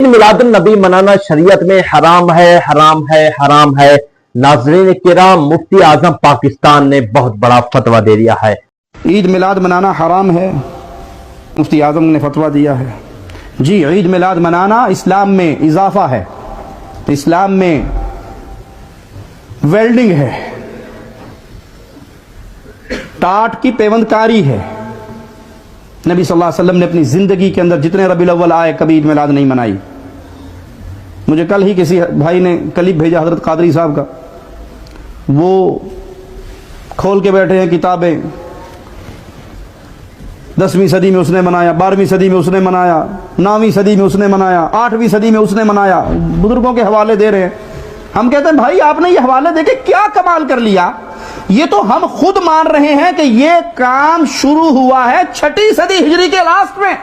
मिलाद नबी मनाना शरीयत में हराम है, हराम है, हराम है। नाज़रीन किराम, मुफ्ती आजम पाकिस्तान ने बहुत बड़ा फतवा दे दिया है। ईद मिलाद मनाना हराम है, मुफ्ती आजम ने फतवा दिया है। जी, ईद मिलाद मनाना इस्लाम में इजाफा है, इस्लाम में वेल्डिंग है, टाट की पेवंदकारी है। नबी सल्लल्लाहु अलैहि वसल्लम ने अपनी जिंदगी के अंदर जितने रबीउल अव्वल आए कभी ईद मिलाद नहीं मनाई। मुझे कल ही किसी भाई ने क्लिप भेजा हजरत कादरी साहब का, वो खोल के बैठे हैं किताबें, 10वीं सदी में उसने मनाया, 12वीं सदी में उसने मनाया, 9वीं सदी में उसने मनाया, 8वीं सदी में उसने मनाया, बुजुर्गों के हवाले दे रहे हैं। हम कहते हैं भाई आपने ये हवाले देके क्या कमाल कर लिया? ये तो हम खुद मान रहे हैं कि ये काम शुरू हुआ है 6वीं सदी हिजरी के लास्ट में।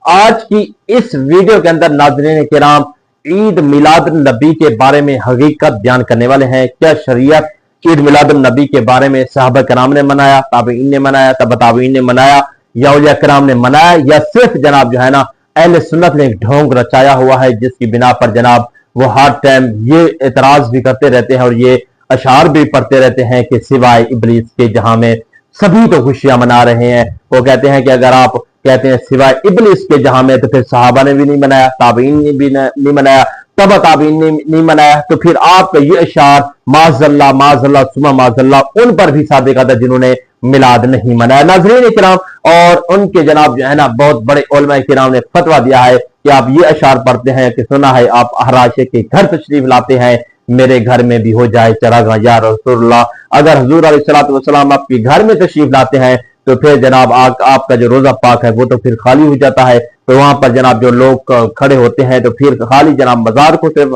आज की इस वीडियो के अंदर नाज़रीन किराम ईद मिलाद नबी के बारे में हकीकत बयान करने वाले हैं। क्या शरीयत ईद मिलाद नबी के बारे में सहाबा कराम ने मनाया, ताबईन ने मनाया, तबा ताबईन ने मनाया, या औलिया कराम ने मनाया, या सिर्फ जनाब जो है ना अहले सुन्नत ने एक ढोंग रचाया हुआ है जिसकी बिना पर जनाब वो हर टाइम ये एतराज भी करते रहते हैं और ये अशार भी पढ़ते रहते हैं कि सिवाय इबलीस के जहां में सभी तो खुशियां मना रहे हैं। वो कहते हैं कि अगर आप कहते हैं सिवाय इबलीस के जहां में, तो फिर सहाबा ने भी नहीं मनाया, ताबईन ने भी नहीं मनाया, तबा ताबईन ने नहीं मनाया, तो फिर आपका ये अशार माज़ल्ला माज़ल्ला सुमा माज़ल्ला उन पर भी सादिक आता जिन्होंने मिलाद नहीं मनाया। नाज़रीन किराम, और उनके जनाब जो है ना बहुत बड़े उलमा किराम ने फतवा दिया है कि आप ये अशार पढ़ते हैं कि सुना है आप हर आशिक के घर तशरीफ लाते हैं, मेरे घर में भी हो जाए चरागा या रसूलुल्लाह। अगर हुजूर अलैहिस्सलातु वस्सलाम आपके घर में तशरीफ लाते हैं तो फिर जनाब आपका जो रोजा पाक है वो तो फिर खाली हो जाता है। तो वहां पर जनाब जो लोग खड़े होते हैं तो फिर खाली जनाब मजार को सिर्फ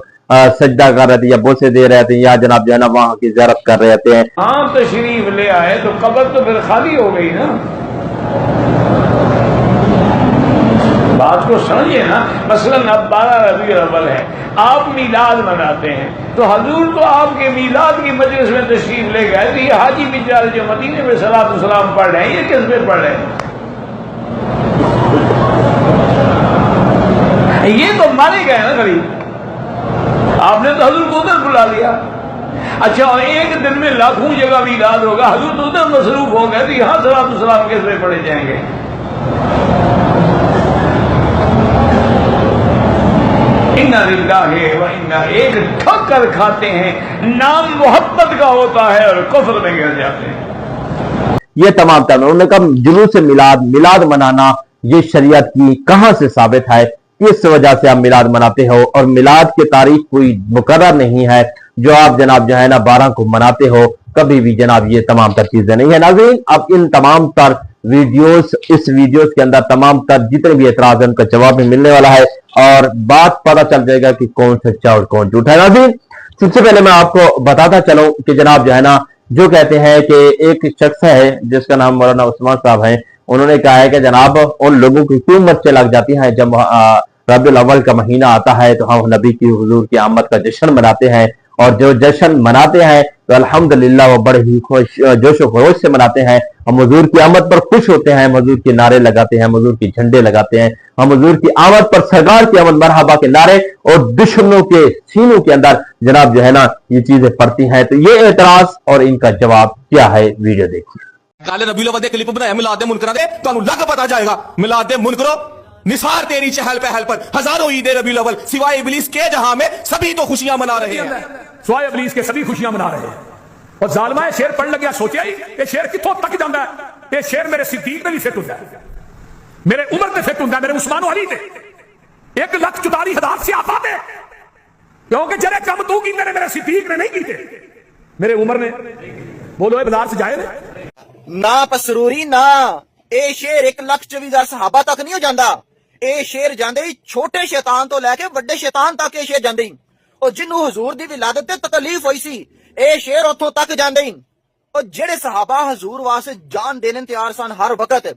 सजदा कर रहे थे या बोसे दे रहे थे या जनाब जो है ना वहां की ज़ियारत कर रहे थे। हाँ तशरीफ ले आए तो कब्र तो फिर खाली हो गई ना। बात को समझिए ना। मसलन अब 12 रबीउल अव्वल है, आप मिलाद मनाते हैं तो हजूर तो आपके मिलाद की मजलिस में तशरीफ ले गए, तो ये हाजी बिचारे जो मदीने में सलात सलाम पढ़ रहे हैं ये किस पे पढ़ रहे हैं? ये तो मारे गए ना करीब। आपने तो हजूर को उधर बुला लिया। अच्छा, और एक दिन में लाखों जगह मिलाद होगा, हजूर तो उधर मसरूफ हो गए, तो यहाँ सलात सलाम किस पे पढ़े जाएंगे? इन्ना लिल्लाहि व इन्ना, एक ठक्कर खाते हैं, नाम मोहब्बत का होता है और कुफ्र में गिर जाते हैं। ये तमाम तरह उन्होंने कहा जुलूस मिलाद मनाना ये शरीयत की कहां से साबित है, किस वजह से आप मिलाद मनाते हो, और मिलाद की तारीख कोई मुकर्रर नहीं है जो आप जनाब जो है ना 12 को मनाते हो, कभी भी जनाब ये तमाम तर चीजें नहीं है। नाज़रीन, अब इन तमाम तर इस वीडियोस के अंदर तमाम तर जितने भी एतराज हैं उनका जवाब भी मिलने वाला है और बात पता चल जाएगा कि कौन सच्चा और कौन झूठा है। नाज़रीन, सबसे पहले मैं आपको बताता चलूं कि जनाब जो है ना जो कहते हैं कि एक शख्स है जिसका नाम मौलाना उस्मान साहब है, उन्होंने कहा है कि जनाब उन लोगों की क्यों मर्चें लग जाती हैं जब रबीउल अव्वल का महीना आता है तो हम नबी की हुजूर की आमद का जश्न मनाते हैं, और जो जश्न मनाते हैं तो अल्हम्दुलिल्लाह वो बड़े ही जोश और खरोश से मनाते हैं। हम हुजूर की आमद पर खुश होते हैं, हुजूर के नारे लगाते हैं, हुजूर के झंडे लगाते हैं, हम हुजूर की आमद पर सरकार की आमद मरहबा के नारे और दुश्मनों के सीनों के अंदर जनाब जो है ना ये चीजें पड़ती हैं। तो ये एतराज और इनका जवाब क्या है, वीडियो देखिए। काले रबीउल अव्वल दे क्लिप बनाया मिलाद दे मुनकरां दे, तुहानू लग पता जाएगा मिलाद दे मुनकरो निसार तेरी चहल पहल पर हजारों ईद रबीउल अव्वल सिवाय इबलीस के जहां में सभी तो खुशियां मना रहे हैं। सिवाय इबलीस के सभी खुशियां मना रहे हैं। और जालिमा ये शेर पढ़ लग्या सोचा ही ये शेर कित्थों तक जांदा है? ये शेर मेरे सिद्दीक ने भी फिट हुंदा है, मेरे उमर ते फिट हुंदा है, मेरे उस्मान अली ते 1,44,000 सियाफा ते, क्योंकि जरे कम तू कीते ने मेरे सिद्दीक ने नहीं कीते, मेरे उमर ने। बोलो ये बाजार से जाए ना पसरूरी ना ਇਹ ਸ਼ੇਰ 1,24,000 ਸਹਾਬਾ ਤੱਕ ਨਹੀਂ ਹੋ ਜਾਂਦਾ। ਇਹ ਸ਼ੇਰ ਜਾਂਦੇ ਹੀ ਛੋਟੇ ਸ਼ੈਤਾਨ ਤੋਂ ਲੈ ਕੇ ਵੱਡੇ ਸ਼ੈਤਾਨ ਤੱਕ ਇਹ ਸ਼ੇਰ ਜਾਂਦੇ ਹੀ। ਉਹ ਜਿਹਨੂੰ ਹਜ਼ੂਰ ਦੀ ਵਿਲਾਦਤ ਤੇ ਤਕਲੀਫ ਹੋਈ ਸੀ ਇਹ ਸ਼ੇਰ ਉੱਥੋਂ ਤੱਕ ਜਾਂਦੇ ਹੀ। ਉਹ ਜਿਹੜੇ ਸਹਾਬਾ ਹਜ਼ੂਰ ਵਾਸਤੇ ਜਾਨ ਦੇਣ ਤਿਆਰ ਸਨ ਹਰ ਵਕਤ,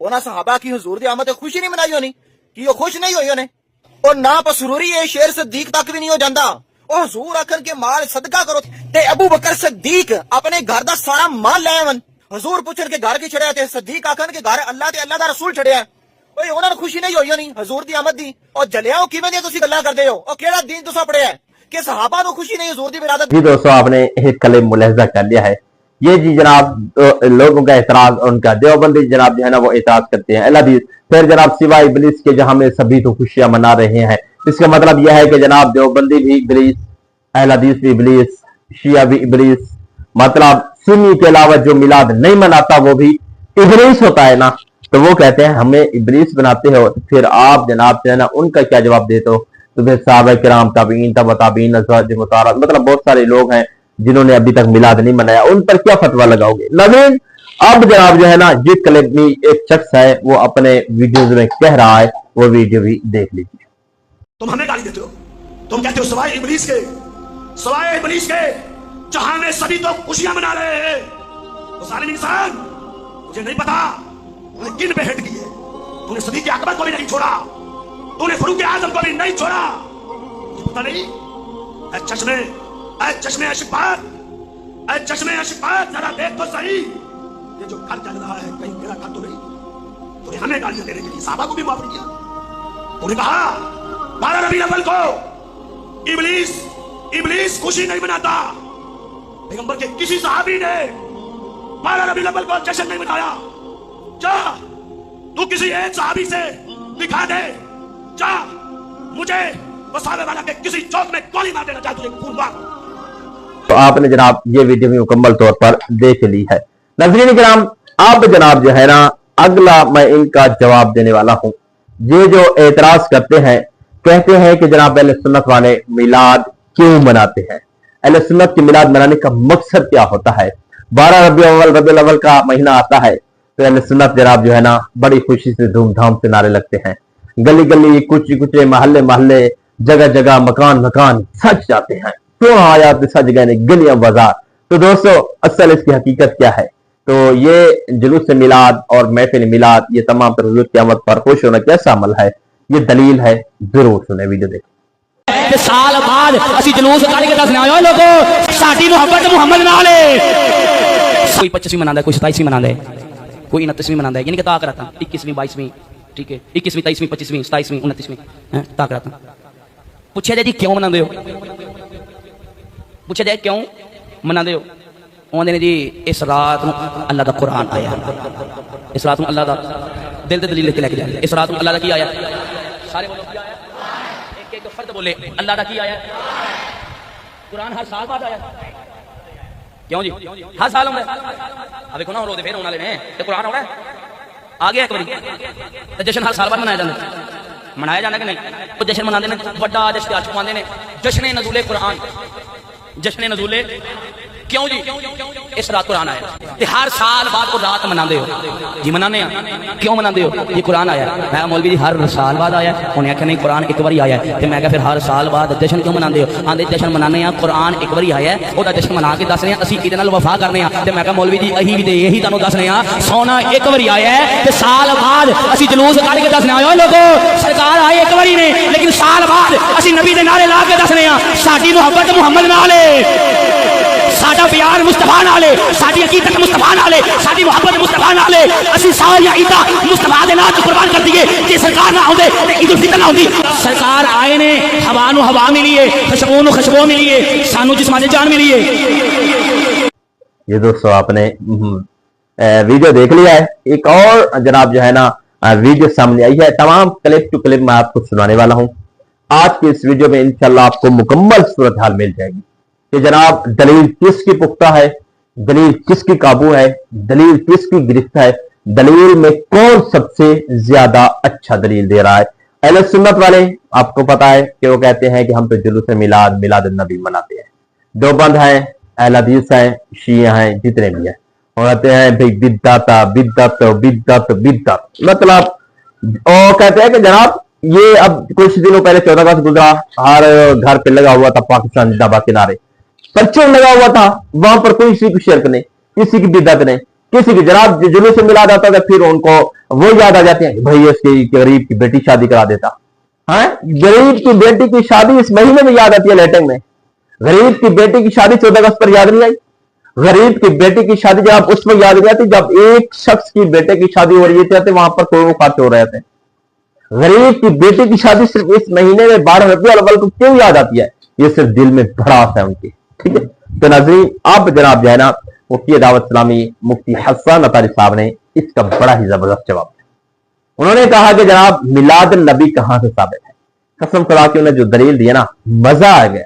ਉਹਨਾਂ ਸਹਾਬਾ ਕੀ ਹਜ਼ੂਰ ਦੀ ਆਮਦ ਤੇ ਖੁਸ਼ੀ ਨਹੀਂ ਮਨਾਈ ਹੋਣੀ? ਕੀ ਉਹ ਖੁਸ਼ ਨਹੀਂ ਹੋਏ ਹੋਣੇ? ਉਹ ਨਾ ਪਸਰੂਰੀ ਇਹ ਸ਼ੇਰ ਸਦੀਕ ਤੱਕ ਵੀ ਨਹੀਂ ਹੋ ਜਾਂਦਾ। ਉਹ ਹਜ਼ੂਰ ਆਖਣ ਕੇ ਮਾਲ ਸਦਕਾ ਕਰੋ ਤੇ ਅਬੂ ਬਕਰ ਸਦੀਕ ਆਪਣੇ ਘਰ ਦਾ ਸਾਰਾ ਮਾਲ ਲੈ ਆਵਨ। हजूर पूछन के घर की छड़िया थे, सदीक आखन के घर अल्लाह ते अल्लाह दा रसूल छड़िया। ਓਏ ਉਹਨਾਂ ਨੂੰ ਖੁਸ਼ੀ ਨਹੀਂ ਹੋਈ ਹੋਣੀ ਹਜ਼ੂਰ ਦੀ ਆਮਦ ਦੀ। ਉਹ ਜਲਿਆਓ ਕਿਵੇਂ ਦੀਆਂ ਤੁਸੀਂ ਗੱਲਾਂ ਕਰਦੇ ਹੋ? ਉਹ ਕਿਹੜਾ دین ਤੁਸੀਂ ਪੜਿਆ ਹੈ کہ صحابہ کو خوشی نہیں حضور دی ولادت؟ جی دوستوں آپ نے ایک کلم ملاحظہ کر لیا ہے، یہ جی جناب لوگوں کا اعتراض، ان کا دیوبندی جناب جو ہے نا وہ اعتراض کرتے ہیں اہل حدیث، پھر جناب سوائے ابلیس کے جہاں میں سبھی تو خوشیاں منا رہے ہیں۔ اس کا مطلب یہ ہے کہ جناب دیوبندی بھی ابلیس، اہل حدیث بھی ابلیس، شیعہ بھی ابلیس، مطلب سنی کے علاوہ جو میلاد نہیں مناتا وہ بھی ابلیس ہوتا ہے نا۔ تو وہ کہتے ہیں ہمیں ابلیس بناتے ہو، پھر آپ جناب جو ہے نا ان کا کیا جواب دیتے ہو؟ تو پھر صحابہ کرام، تابعین، تبع تابعین، ازواج مطہرات، مطلب بہت سارے لوگ ہیں جنہوں نے ابھی تک میلاد نہیں منایا، ان پر کیا فتویٰ لگاؤ گے؟ ناظرین اب جناب جو ہے نا یہ کلمی ایک شخص ہے وہ اپنے ویڈیوز میں کہہ رہا ہے، وہ ویڈیو بھی دیکھ لیجیے۔ تم ہمیں گالی دیتے ہو، تم کہتے ہو سوائے ابلیس کے جہاں میں سبھی تو خوشیاں منا رہے ہیں۔ وہ ظالم انسان، مجھے نہیں پتا تو نے کن پہ ہٹ کی ہے. تو نے صدیق اکبر کو بھی نہیں چھوڑا, تو نے فاروق اعظم کو بھی نہیں چھوڑا. مجھے پتا نہیں. اے چشمے اشفاق, اے چشمے اشفاق, ذرا دیکھ تو صحیح یہ جو گھر چل رہا ہے کہیں میرا گھر تو نہیں. تو نے ہمیں گالیاں دینے کے لیے صحابہ کو بھی معاف کیا. تو نے کہا 12 ربیع الاول کو ابلیس خوشی نہیں مناتا. پیغمبر کے کسی صحابی نے 12 ربیع الاول کو جشن نہیں منایا. جا تو کسی ایک صحابی سے دکھا دے, جا مجھے وسالے والا کے کسی چوک میں گولی مار دینا چاہے تجھے خون مار. تو آپ نے جناب یہ ویڈیو بھی مکمل طور پر دیکھ لی ہے. ناظرین کرام, اب جناب جو ہے نا اگلا میں ان کا جواب دینے والا ہوں. یہ جو اعتراض کرتے ہیں, کہتے ہیں کہ جناب اہل سنت والے میلاد کیوں مناتے ہیں, اہل سنت کی میلاد منانے کا مقصد کیا ہوتا ہے. 12 ربیع الاول کا مہینہ آتا ہے تو اہل سنت جناب جو ہے نا بڑی خوشی سے دھوم دھام سے نعرے لگتے ہیں. گلی گلی, کچے کچے, محلے محلے, جگہ جگہ, مکان مکان سج جاتے ہیں. کیوں آیات سج گئے گلیاں بازار. تو دوستو اصل اس کی حقیقت کیا ہے؟ تو یہ جلوس میلاد اور محفل میلاد, یہ تمام تر حضور قیامت پر خوش ہونا کیسا عمل ہے, یہ دلیل ہے. ضرور سنیں, ویڈیو دیکھیں. سال بعد اسی جلوس کر کے دسنا ہو لوگوں ساڈی محبت محمد نال ہے. کوئی 25ویں مناتا ہے, کوئی 27ویں مناتا ہے, کوئی 29ویں مناتا ہے, یعنی کہ تاک رہتا 21ویں 22ویں, ٹھیک ہے, 21ویں 23ویں 25ویں 27ویں 29ویں تاک رہتا. پوچھا جائے جی کیوں مناتے ہو, پوچھا جائے کیوں مناتے ہو, آدھے نے جی اس رات اللہ دا قرآن آیا, اس رات اللہ دا دل تے دلیل لے کے جائے, اس رات اللہ دا کی آیا, سارے بولو کی آیا, ایک ایک فرد بولے اللہ دا کی آیا. قرآن ہر سال بعد آیا, کیوں جی ہر سال ہوں گے. اب دیکھو نا رو دے پھر ہونا لینے تے قرآن ہو رہا ہے آ گیا ایک باری. تے جشن ہر سال بعد منایا جاتا ہے, منایا جانا کہ نہیں. تو جشن مناتے ہیں بڑا اشتہار چھپاتے ہیں جشن نزول قرآن, جشن نزول کیوں جی اس رات قرآن آیا. تے ہر سال بعد کو رات مناتے ہو جی, منانے ہیں کیوں مناتے ہو, یہ قرآن آیا. میں مولوی جی ہر سال بعد آیا, انہیں آخیا نہیں قرآن ایک بار آیا ہے. تے میں کہا پھر ہر سال بعد جشن کیوں مناتے ہو, آندے جشن منانے ہیں قرآن ایک بار آیا ہے, وہ جشن منا کے دس رہے ہیں اسی عید نال وفا کرنے ہیں. تے میں کہا مولوی جی اہی بھی تے یہی تانوں دس رہے ہیں سونا ایک بار آیا ہے تے سال بعد اسی جلوس کر کے دسنا ہو لوگوں سرکار آئے ایک بار نے, لیکن سال بعد اسی نبی دے نعرے لا کے دس رہے ہیں ساڈی محبت محمد نال ہے, ساڈا پیار مصطفیٰ نال ہے, ساڈی عقیدت مصطفیٰ نال ہے, ساڈی محبت مصطفیٰ نال ہے. اسی ساری عیداں مصطفیٰ دے نام تے قربان کر دیے. جے سرکار نہ ہوندے تے عید الفطر نہ ہوندی. سرکار آئے نے, ہوا نو ہوا ملی ہے, خوشبو نو خوشبو ملی ہے, سانو جسمانی جان ملی ہے. یہ دوستو آپ نے ویڈیو دیکھ لیا ہے. ایک اور جناب جو ہے نا ویڈیو سامنے آئی ہے, تمام کلپ ٹو کلپ میں آپ کو سنانے والا ہوں. آج کی اس ویڈیو میں انشاءاللہ آپ کو مکمل صورتحال مل جائے گی کہ جناب دلیل کس کی پختہ ہے, دلیل کس کی قابو ہے, دلیل کس کی گرفت ہے, دلیل میں کون سب سے زیادہ اچھا دلیل دے رہا ہے. اہل سنت والے آپ کو پتا ہے کہ وہ کہتے ہیں کہ ہم تو جلوس میلاد النبی مناتے ہیں. دیوبند ہیں, اہل حدیث ہیں, شیعہ ہیں, جتنے بھی ہیں, وہ کہتے ہیں بھائی بدعت, مطلب وہ کہتے ہیں کہ جناب یہ اب کچھ دنوں پہلے 14 اگست گزرا, ہر گھر پہ لگا ہوا تھا پاکستان زندہ باد کے نعرے, پرچم لگا ہوا تھا, وہاں پر کوئی کسی کی شرک نہیں, کسی کی بدعت نہیں, کسی کی جناب جلوس سے ملا جاتا تھا. پھر ان کو وہ یاد آ جاتے ہیں کہ بھائی اس کی غریب کی بیٹی شادی کرا دیتا. ہاں, غریب کی بیٹی کی شادی اس مہینے میں یاد آتی ہے, لیٹنگ میں. غریب کی بیٹی کی شادی 14 اگست پر یاد نہیں آئی. غریب کی بیٹی کی شادی جب اس میں یاد نہیں آتی جب ایک شخص کی بیٹے کی شادی ہو رہی تھی, وہاں پر کوئی خرچ ہو رہے تھے. गरीब की बेटी की शादी सिर्फ इस महीने में 12 रबीउल अव्वल को क्यों याद आती है? ये सिर्फ दिल में भड़ास है उनकी। ठीक है, तो नाज़रीन आप जनाब जो है ना मुफ्ती दावत इस्लामी मुफ्ती हसन अतारी साहब ने इसका बड़ा ही जबरदस्त जवाब दिया। उन्होंने कहा कि जनाब मिलाद नबी कहां से साबित है? कसम खुदा की उन्होंने जो दलील दिया ना, मजा आ गया।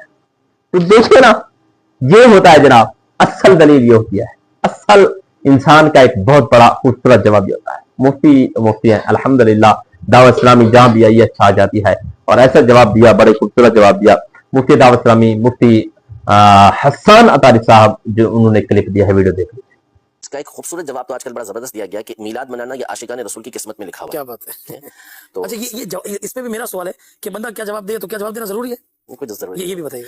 तो देखिए ना, ये होता है जनाब, असल दलील ये होती है, असल इंसान का एक बहुत बड़ा खूबसूरत जवाब होता है। मुफ्ती है अल्हम्दुलिल्लाह, दावत इस्लामी जहां भी आई अच्छा आ जाती है, और ऐसा जवाब दिया, बड़े खूबसूरत जवाब दिया मुफ्ती दावत इस्लामी मुफ्ती हसन अतारी साहब, जो उन्होंने क्लिप दिया है, वीडियो देख लीजिए। इसका एक खूबसूरत जवाब तो आजकल बड़ा जबरदस्त दिया गया कि मीलाद मनाना ये आशिकाने रसूल की किस्मत में लिखा हुआ है। क्या बात है। तो अच्छा ये इस पे भी मेरा सवाल है कि बंदा क्या जवाब दे, तो क्या जवाब देना जरूरी है? कोई जरूरी ये भी बताइए।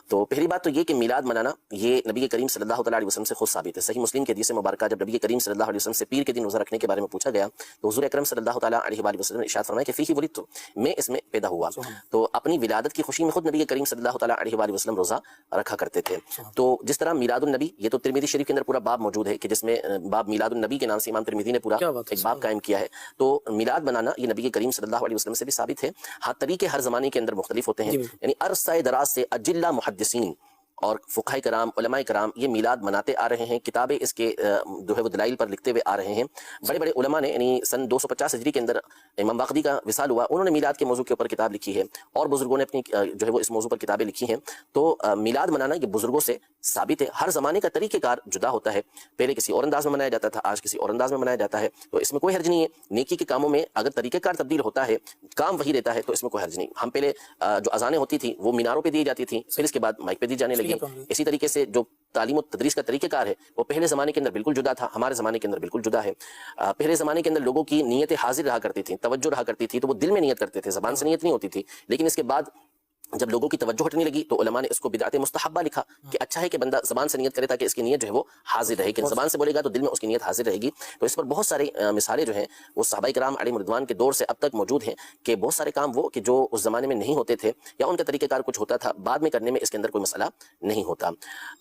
तो पहली बात तो ये कि मिलाद मनाना ये नबी के करीम सल्लल्लाहु अलैहि वसल्लम से खुद साबित है। सही मुस्लिम के हदीस मुबारक जब नबी के करीम सल्लल्लाहु अलैहि वसल्लम से पीर के दिन रोजा रखने के बारे में पूछा गया तो हुजूर अकरम सल्लल्लाहु अलैहि वसल्लम ने इरशाद फरमाया कि फीही वलिदतु, मैं इसमें पैदा हुआ। तो अपनी विलादत की खुशी में खुद नबी के करीम सल्लल्लाहु अलैहि वसल्लम रोजा रखा करते थे। तो जिस तरह मिलादुन नबी, ये तो तिरमिज़ी शरीफ के अंदर पूरा बाब मौजूद है कि जिसमें बाब मिलादुन नबी के नाम से इमाम तिरमिज़ी ने पूरा एक बाब कायम किया है। तो मिलाद बनाना ये नबी के करीम सल्लल्लाहु अलैहि वसल्लम से भी साबित है। हाँ, तरीके हर जमाने के अंदर मुख्तलिफ होते हैं, यानी अरसा दराज से अजिल्ला मुहद्दिसीन और फुक़हा कराम, उलमा कराम ये मिलाद मनाते आ रहे हैं। किताबें इसके जो है वो दलाइल पर लिखते हुए आ रहे हैं। बड़े बड़े उलमा ने, यानी सन 250 हिजरी के अंदर इमाम वाक़दी का विसाल हुआ, उन्होंने मिलाद के मौजू के ऊपर किताब लिखी है, और बुजुर्गों ने अपनी जो है वो इस मौजू पर किताबें लिखी हैं। तो मिलाद मनाना ये बुजुर्गों से साबित है। हर जमाने का तरीक़ेकार जुदा होता है, पहले किसी और अंदाज में मनाया जाता था, आज किसी और अंदाज में मनाया जाता है। तो इसमें कोई हर्ज नहीं है। नेकी के कामों में अगर तरीक़ेकार तब्दील होता है, काम वही रहता है, तो इसमें कोई हर्ज नहीं। हम पहले जो अजानें होती थी वो मीनारों पर दी जाती थी, फिर इसके बाद माइक पे दी जाने लगी। इसी तरीके से जो तालीम और तदरीस का तरीक़ेकार है वो पहले ज़माने के अंदर बिल्कुल जुदा था, हमारे ज़माने के अंदर बिल्कुल जुदा है। पहले ज़माने के अंदर लोगों की नीयतें हाजिर रहा करती थी, तवज्जो रहा करती थी, तो वो दिल में नियत करते थे, ज़बान से नियत नहीं होती थी। लेकिन इसके बाद जब लोगों की तवज्जो हटने लगी तो उलमा ने इसको बिदअत मुस्तहब्बा लिखा कि अच्छा है कि बंदा ज़बान से नियत करे ताकि इसकी नियत जो है वो हाजिर रहे। ज़बान से बोलेगा तो दिल में उसकी नियत हाजिर रहेगी। तो इस पर बहुत सारी मिसालें जो हैं वो सहाबाए किराम अलैहिम रिज़वान के दौर से अब तक मौजूद हैं कि बहुत सारे काम वो कि जो उस ज़माने में नहीं होते थे या उनका तरीक़ेकार कुछ होता था, बाद में करने में इसके अंदर कोई मसला नहीं होता।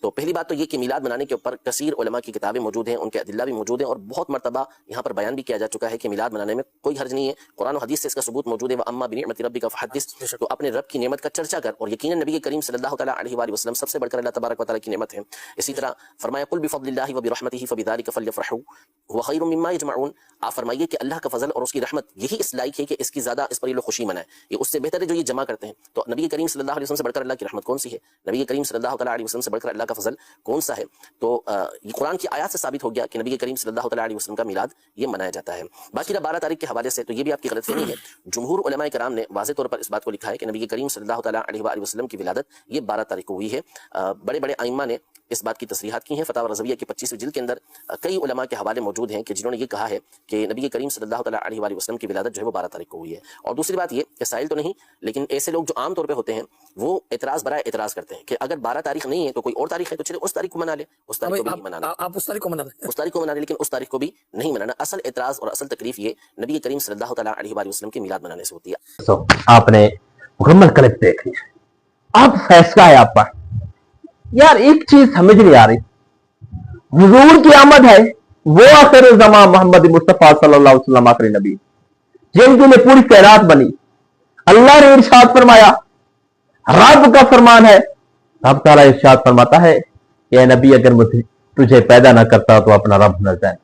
तो पहली बात तो ये कि मिलाद मनाने के ऊपर कसीर उलमा की किताबें मौजूद हैं, उनके अदिल्ला भी मौजूद हैं, और बहुत मरतबा यहाँ पर बयान भी किया जा चुका है कि मिलाद मनाने में कोई हर्ज नहीं है। कुरान और हदीस से इसका सबूत मौजूद है। व अम्मा बिनिअमति रब्बिका फहद्दिस, तो अपने रब की नेमत का चर्चा कर। और यकीनन नबी करीम सल्लल्लाहु अलैहि वसल्लम सबसे बढ़कर अल्लाह तबारक व तआला की नेमत है। इसी तरह फरमाया कुल बिफज़लिल्लाहि व बिरहमतिही फबिज़ालिका फलयफ़रहू हुवा खैरुम मिम्मा यजमऊन। आप फरमाइए कि अल्लाह का फजल और उसकी रहमत यही इस लायक है कि इसकी ज्यादा इस पर ये लोग खुशी मनाएं, ये उससे बेहतर है जो ये जमा करते हैं। तो नबी करीम सल्लल्लाहु अलैहि वसल्लम से बढ़कर अल्लाह की रहमत कौन सी है? नबी करीम सल्लल्लाहु अलैहि वसल्लम से बढ़कर अल्लाह का फजल कौन सा है? तो ये कुरान की आयत से साबित हो गया कि नबी करीम सल्लल्लाहु अलैहि वसल्लम का मिलाद ये मनाया जाता है। बाकी रहा 12 तारीख के हवाले से, तो ये भी आपकी गलतफहमी है। जमहूर उलमा कराम ने वाज़ेह तौर पर इस बात को लिखा है कि नबी करीम सल्लल्लाहु अलैहि वसल्लम की विलादत ये 12 तारीख को हुई है। बड़े बड़े आइम्मा ने इस बात की तसरीहात की हैं। फतावा रज़विया की 25वीं जिल्द के अंदर कई उलमा के हवाले मौजूद हैं कि जिन्होंने ये कहा है कि नबी करीम सल्लल्लाहु अलैहि वसल्लम की विलादत जो है वो 12 तारीख को हुई है। और दूसरी बात ये कि साइल तो नहीं, लेकिन ऐसे लोग जो आम तौर पे होते हैं वो एतराज़ बराए एतराज़ करते हैं कि अगर 12 तारीख नहीं है तो कोई और तारीख है तो चलिए उस तारीख को मना ले, उस तारीख को भी मनाना, आप उस तारीख को मना लें, उस तारीख को मना ले, लेकिन उस तारीख को भी नहीं मनाना। असल एतराज़ और असल तकलीफ ये नबी करीम सल्लल्लाहु अलैहि वसल्लम की मिलाद मनाने से होती है। तो आपने मुकम्मल क्लिप देख लिया, अब फैसला है आप पर। यार एक चीज समझ नहीं आ रही, हुजूर की आमद है, वो आखिर ज़मा मोहम्मद मुस्तफा सल्लल्लाहु अलैहि वसल्लम आखिरी नबी, जिनके लिए पूरी कैरात बनी। अल्लाह ने इरशाद फरमाया, रब का फरमान है, रब ताला इरशाद फरमाता है कि नबी अगर मुझे तुझे पैदा ना करता तो अपना रब न जाने।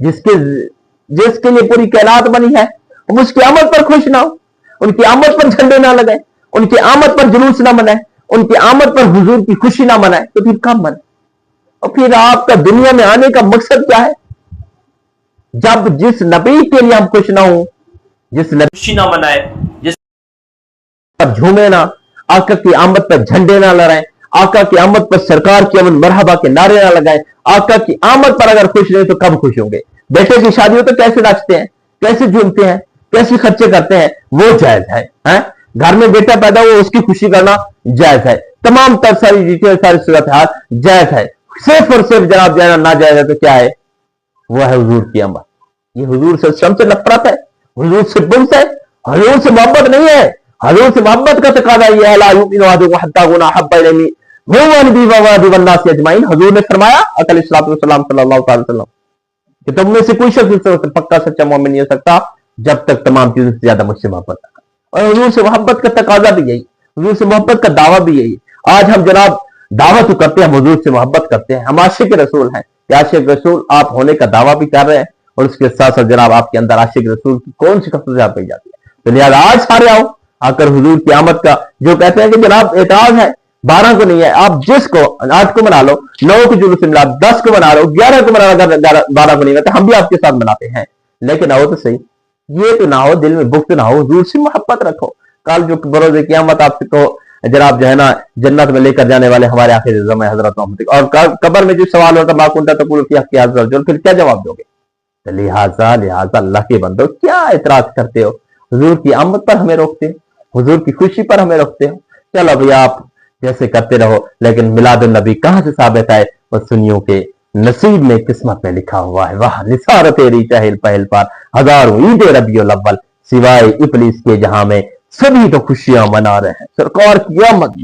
जिसके लिए पूरी कैरात बनी है हम उसकी आमद पर खुश ना हो, उनकी आमद पर झंडे ना लगाए, उनकी आमद पर जुलूस ना मनाए, उनकी आमद पर हुजूर की खुशी ना मनाए, तो फिर कब मनाए? और फिर आपका दुनिया में आने का मकसद क्या है? जब जिस नबी के लिए हम खुश ना हो, जिस नबी खुशी ना मनाए, जिस पर झूमे ना, आका की आमद पर झंडे ना लहराएं, आका की आमद पर सरकार की अमन मरहबा के नारे ना लगाएं, आका की आमद पर अगर खुश रहे तो कब खुश होंगे? बेटे की शादी हो तो कैसे नाचते हैं, कैसे झूमते हैं, कैसे खर्चे करते हैं, वो जायज है? घर में बेटा पैदा हुआ उसकी खुशी करना जायज है, तमाम तर सारी डिटेल सारी सूरत हाल जायज है। सिर्फ और सिर्फ जनाब जाना ना जायज है तो क्या है? वो है हुजूर की आमद। ये हुजूर से शम से नफरत है, हुजूर से बुग़्ज़ है, हुजूर से मोहब्बत नहीं है। हुजूर से मोहब्बत का तकाज़ा ये है, ला युमिनु अहदुकुम हत्ता अकूना अहब्बा इलैहि मिन वलिदिही वन्नासि अजमईन। हुजूर ने फरमाया अलैहिस्सलातु वस्सलाम सल्लल्लाहु अलैहि वसल्लम कि तुम में से कोई शख्स पक्का सच्चा मोमिन नहीं हो सकता जब तक तमाम चीजों से ज्यादा मुझसे मोहब्बत ना करो। और हुजूर से मोहब्बत का तकाजा भी यही, हुजूर से मोहब्बत का दावा भी यही। आज हम जनाब दावा तो करते हैं, हम हुजूर से मोहब्बत करते हैं, हम आशिक रसूल हैं, आशिक रसूल आप होने का दावा भी कर रहे हैं, और उसके साथ साथ जनाब आपके अंदर आशिक रसूल की कौन सी खसूसियात पाई जाती है। तो लिहाजा आज सारे आओ, आकर हुजूर की आमद का जो कहते हैं कि जनाब एतराज है 12 को नहीं है, आप जिसको 8 को मना लो, 9 को जुलूस मिलाद, 10 को मना लो, 11 को मना लो, 12 को नहीं होता, हम भी आपके साथ मनाते हैं। लेकिन आओ तो सही, ये तो ना हो, दिल में बुग़्ज़ ना हो, हुजूर से मोहब्बत रखो। कल जो बरोज़े क़यामत आपसे को जनाब जो है ना जन्नत में लेकर जाने वाले हमारे आखिर ज़माने हज़रत मोहम्मद, और कब्र में जो सवाल होता मा कुंता तक़ूलु फ़ी हक़्क़ि हाज़िल रजुल, फिर क्या जवाब दोगे। तो लिहाजा अल्लाह के बंदो क्या एतराज करते हो, हुजूर की आमद पर हमें रोकते हो, हुजूर की खुशी पर हमें रोकते हो। चलो भैया आप जैसे करते रहो, लेकिन मिलादुन नबी कहां से साबित है, वो सुन्नियों के नसीब में किस्मत में लिखा हुआ है। वाह निसार तेरी चहल पहल पर हजारों ईद रबीउल अव्वल, सिवाय इब्लीस के जहां में सभी तो खुशियां मना रहे हैं। सरकार की आमद